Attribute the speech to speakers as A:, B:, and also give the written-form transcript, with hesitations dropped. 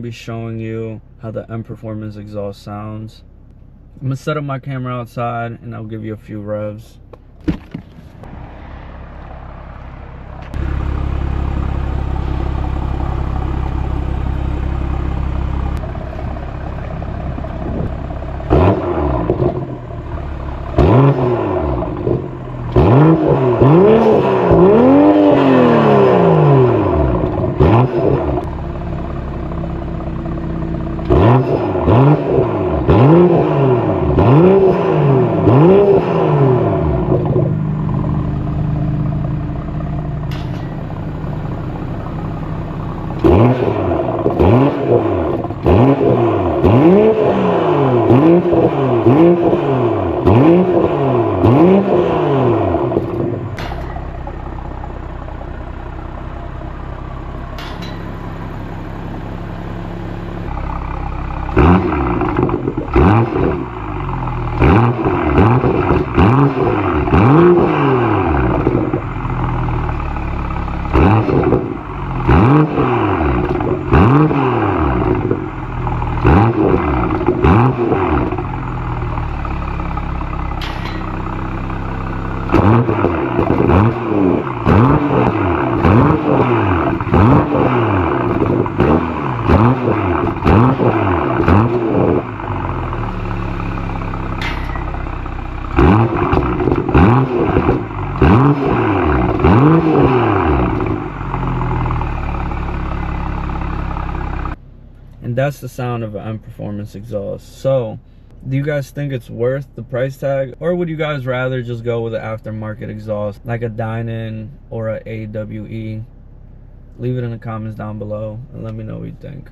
A: be showing you how the M Performance exhaust sounds. I'm gonna set up my camera outside and I'll give you a few revs. And that's the sound of an M Performance exhaust. So, do you guys think it's worth the price tag? Or would you guys rather just go with an aftermarket exhaust like a Dynan or a AWE? Leave it in the comments down below and let me know what you think.